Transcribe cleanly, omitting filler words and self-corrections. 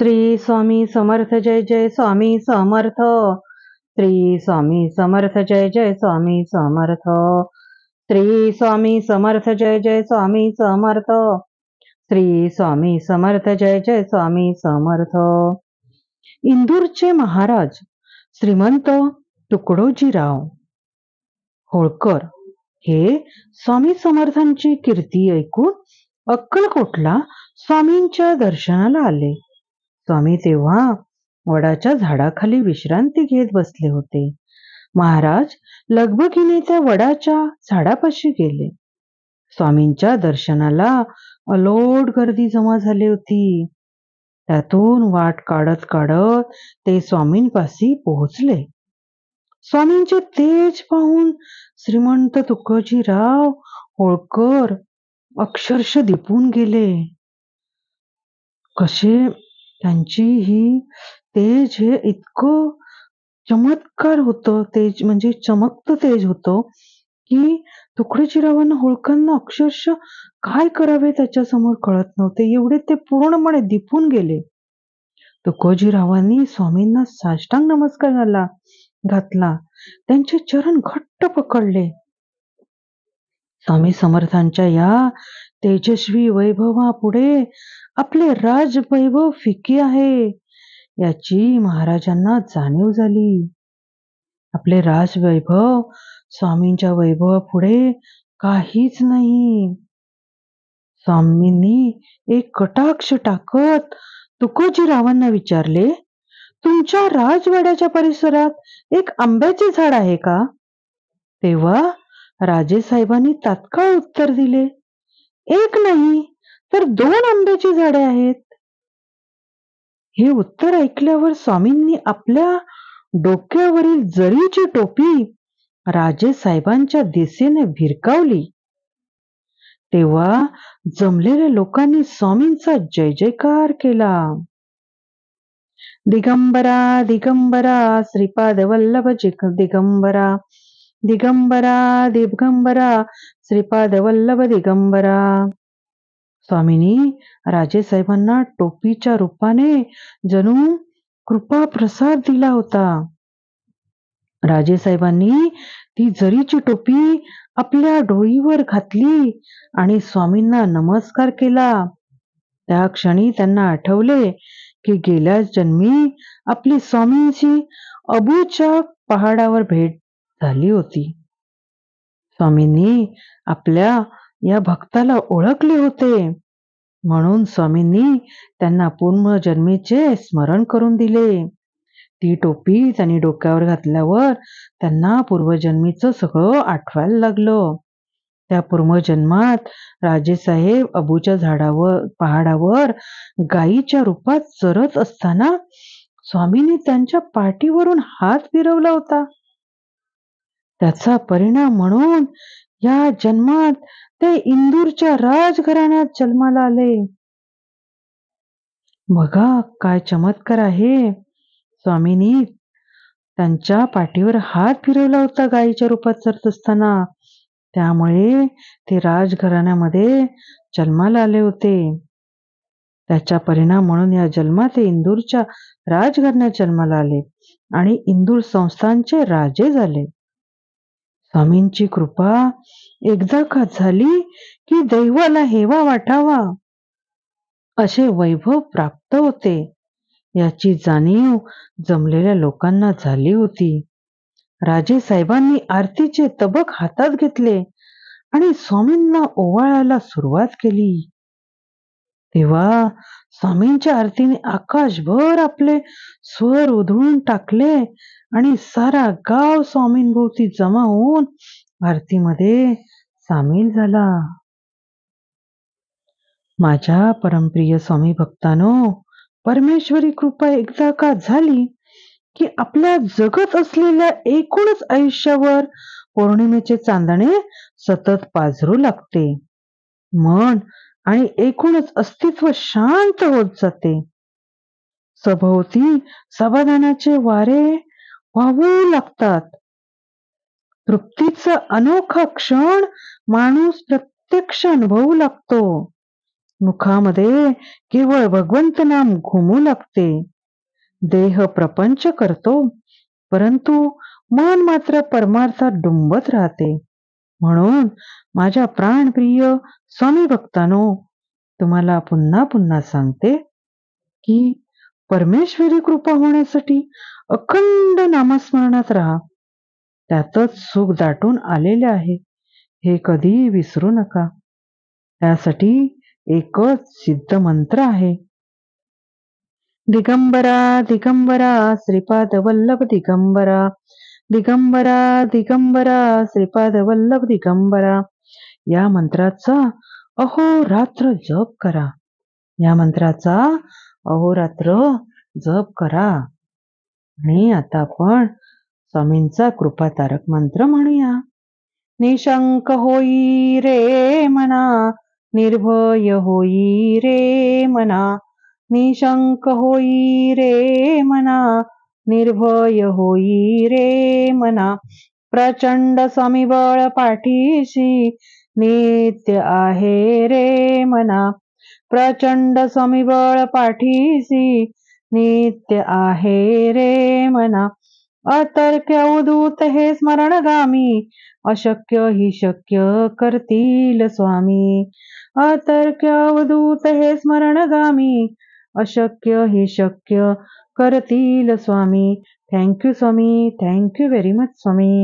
श्री स्वामी समर्थ जय जय स्वामी समर्थ. श्री स्वामी समर्थ जय जय स्वामी समर्थ. श्री स्वामी समर्थ जय जय स्वामी समर्थ. श्री स्वामी समर्थ जय जय स्वामी समर्थ. इंदूरचे महाराज श्रीमंत तुकडोजीराव होळकर हे स्वामी समर्थांची कीर्ती ऐकून अक्कलकोटला स्वामींच्या दर्शनाला आले. स्वामी तेव्हा वडाच्या झाडाखाली विश्रांती घेत बसले होते. महाराज लगबगीने त्या वडाच्या झाडापाशी गेले. स्वामींच्या दर्शनाला अलोट गर्दी जमा झाली होती. त्यातून वाट काढत काढत ते स्वामींपाशी पोहोचले. स्वामींचे तेज पाहून श्रीमंत तुकडोजीराव होळकर अक्षरशः दिपून गेले. कसे त्यांची ही तेज हे इतकं चमत्कार होतं, तेज म्हणजे चमकतं तेज होतं की तुकडोजीरावांना होळकरांना अक्षरशः काय करावे त्याच्या समोर कळत नव्हते. एवढे ते पूर्णपणे दिपून गेले. तुकडोजीरावांनी स्वामींना साष्टांग नमस्कार घातला. त्यांचे चरण घट्ट पकडले. स्वामी समर्थांच्या या तेजस्वी वैभवापुढे आपले राजवैभव फिके आहे याची महाराजांना जाणीव झाली. आपले राजवैभव स्वामींच्या वैभवापुढे काहीच नाही. स्वामींनी एक कटाक्ष टाकत तुकडोजीरावांना विचारले, तुमच्या राजवाड्याच्या परिसरात एक आंब्याचे झाड आहे का? तेव्हा राजेसाहेबांनी तात्काळ उत्तर दिले, एक नाही तर 2 आंब्याची झाडे आहेत. हे उत्तर ऐकल्यावर स्वामींनी आपल्या डोक्यावरील जरीची टोपी राजेसाहेबांच्या दिशेने भिरकावली. तेव्हा जमलेल्या लोकांनी स्वामींचा जय जयकार केला. दिगंबरा दिगंबरा श्रीपाद वल्लभ दिगंबरा दिगंबरा दिगंबरा श्रीपाद वल्लभ दिगंबरा. स्वामींनी राजेसाहेबांना टोपीच्या रूपाने जणू कृपा प्रसाद दिला होता. राजेसाहेबांनी ती जरीची टोपी आपल्या डोईवर घातली आणि स्वामींना नमस्कार केला. त्या क्षणी त्यांना आठवले की गेल्या जन्मी आपली स्वामींची अबूच्या पहाडावर भेट झाली होती. स्वामींनी आपल्या या भक्ताला ओळखले होते, म्हणून स्वामींनी त्यांना पूर्वजन्मीचे स्मरण करून दिले. ती टोपी त्यांनी डोक्यावर घातल्यावर त्यांना पूर्वजन्मीचं सगळं आठवायला लागलं. त्या पूर्वजन्मात राजेसाहेब अबूच्या पहाडावर गायीच्या रूपात चरत असताना स्वामींनी त्यांच्या पाठीवरून हात फिरवला होता. त्याचा परिणाम म्हणून या जन्मात ते इंदूरच्या राजघराण्यात जन्माला आले. बघा काय चमत्कार आहे. स्वामींनी त्यांच्या पाठीवर हात फिरवला होता गायीच्या रूपात चरत असताना. त्यामुळे ते राजघराण्यामध्ये जन्माला आले होते. त्याचा परिणाम म्हणून या जन्मात ते इंदूरच्या राजघराण्यात जन्माला आले आणि इंदूर संस्थानचे राजे झाले. स्वामींची कृपा एकदा का झाली की दैवाला हेवा वाटावा असे वैभव प्राप्त होते याची जाणीव जमलेल्या लोकांना झाली होती. राजेसाहेबांनी आरतीचे तबक हातात घेतले आणि स्वामींना ओवाळायला सुरुवात केली. तेव्हा स्वामींच्या आरतीने आकाशभर आपले स्वर उधळून टाकले आणि सारा गाव स्वामींभोवती जमा होऊन आरतीमध्ये सामील झाला. माझ्या परमप्रिय स्वामी भक्तांनो, परमेश्वरी कृपा एकदा का झाली की आपल्या जगत असलेल्या एकूणच आयुष्यावर पौर्णिमेचे चांदणे सतत पाझरू लागते. मन आणि एकूणच अस्तित्व शांत होत जाते. सभोवती समाधानाचे वारे वाहू लागतात. तृप्तीचा अनोखा क्षण माणूस प्रत्यक्ष अनुभवू लागतो. मुखामध्ये केवळ भगवंत नाम घुमू लागते. देह प्रपंच करतो, परंतु मन मात्र परमार्थात डुंबत राहते. म्हणून माझ्या प्राणप्रिय स्वामी भक्तांनो, तुम्हाला पुन्हा पुन्हा सांगते की परमेश्वरी कृपा होण्यासाठी अखंड नामस्मरणात राहा. त्यातच सुख दाटून आलेले आहे, हे कधी विसरू नका. त्यासाठी एकच सिद्ध मंत्र आहे. दिगंबरा दिगंबरा श्रीपाद वल्लभ दिगंबरा, दिगंबरा दिगंबरा श्रीपाद वल्लभ दिगंबरा. या मंत्राचा अहोरात्र जप करा. या मंत्राचा अहोरात्र जप करा. आणि आता आपण स्वामींचा कृपातारक मंत्र म्हणूया. निशंक होई रे मना, निर्भय होई रे मना. निशंक होई रे मना, निर्भय होई रे मना. प्रचंड स्वामीबळ पाठीशी नित्य आहे रे मना. प्रचंड स्वामीबळ पाठीशी नित्य आहे रे मना. अतर्क्य अवधूत हे स्मरणगामी, अशक्य ही शक्य करतील स्वामी. अतर्क्य अवधूत हे स्मरणगामी, अशक्य ही शक्य करतील स्वामी. थँक्यू स्वामी. थँक्यू व्हेरी मच स्वामी.